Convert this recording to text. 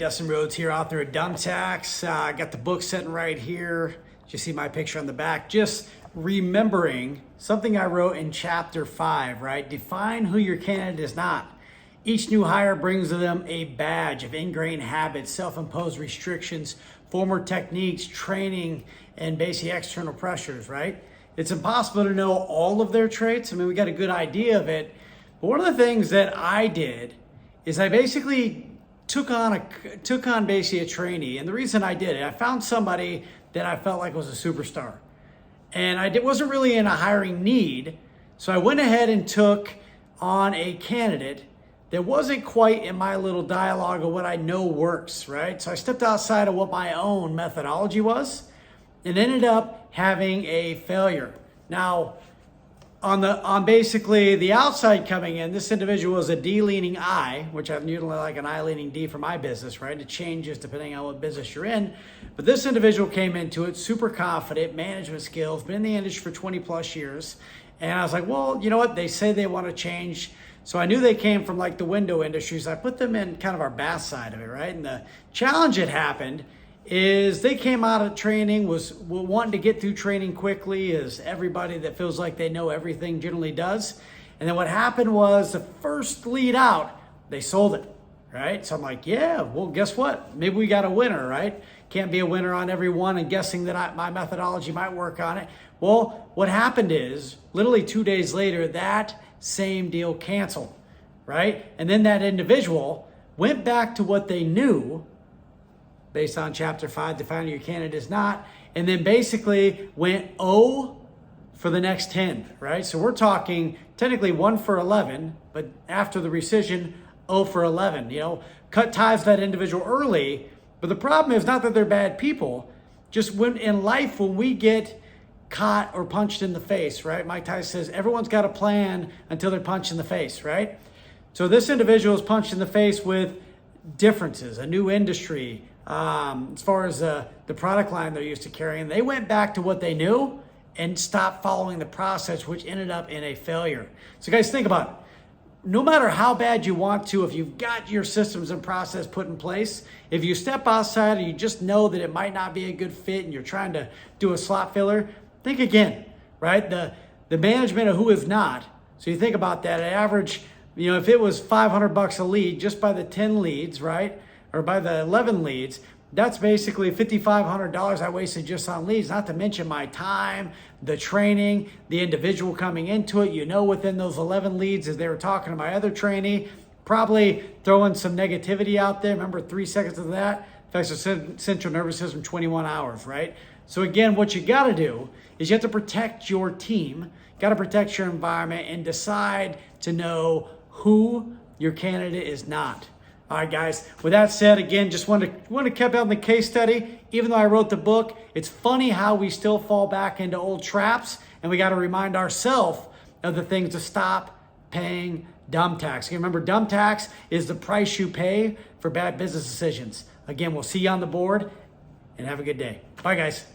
Dustin Rhodes here, author of Dumb Tax. I got the book sitting right here. You see my picture on the back. Just remembering something I wrote in chapter 5, right? Define who your candidate is not. Each new hire brings with them a badge of ingrained habits, self-imposed restrictions, former techniques, training, and basic external pressures, right? It's impossible to know all of their traits. I mean, we got a good idea of it. But one of the things that I did is I basically took on basically a trainee. And the reason I did it, I found somebody that I felt like was a superstar. And wasn't really in a hiring need. So I went ahead and took on a candidate that wasn't quite in my little dialogue of what I know works, right? So I stepped outside of what my own methodology was and ended up having a failure. Now, on basically the outside coming in, this individual was a D leaning I, which I'm usually like an I leaning D for my business, right? It changes depending on what business you're in. But this individual came into it super confident, management skills, been in the industry for 20 plus years. And I was like, well, you know what? They say they want to change. So I knew they came from like the window industries. I put them in kind of our bath side of it, right? And the challenge that happened is they came out of training, was wanting to get through training quickly, as everybody that feels like they know everything generally does. And then what happened was the first lead out, they sold it, right? So I'm like, yeah, well, guess what? Maybe we got a winner, right? Can't be a winner on every one and guessing that my methodology might work on it. Well, what happened is literally 2 days later, that same deal canceled, right? And then that individual went back to what they knew based on chapter 5, define who your candidate is not, and then basically went 0 for the next 10, right? So we're talking technically 1 for 11, but after the rescission, 0 for 11, cut ties with that individual early. But the problem is not that they're bad people, just when in life, when we get caught or punched in the face, right? Mike Tyson says, everyone's got a plan until they're punched in the face, right? So this individual is punched in the face with differences, a new industry, as far as the product line they're used to carrying. They went back to what they knew and stopped following the process, which ended up in a failure. So guys, think about it. No matter how bad you want to, if you've got your systems and process put in place, if you step outside or you just know that it might not be a good fit and you're trying to do a slot filler, think again, right? The management of who is not. So you think about that, an average, if it was $500 a lead just by the 10 leads, right? Or by the 11 leads, that's basically $5,500 I wasted just on leads, not to mention my time, the training, the individual coming into it. Within those 11 leads, as they were talking to my other trainee, probably throwing some negativity out there. Remember, 3 seconds of that affects the central nervous system 21 hours, right? So again, what you got to do is you have to protect your team, got to protect your environment, and decide to know who your candidate is not. All right, guys, with that said, again, just want to keep out the case study. Even though I wrote the book, it's funny how we still fall back into old traps, and we got to remind ourselves of the things to stop paying dumb tax. Again, remember, dumb tax is the price you pay for bad business decisions. Again, we'll see you on the board, and have a good day. Bye, guys.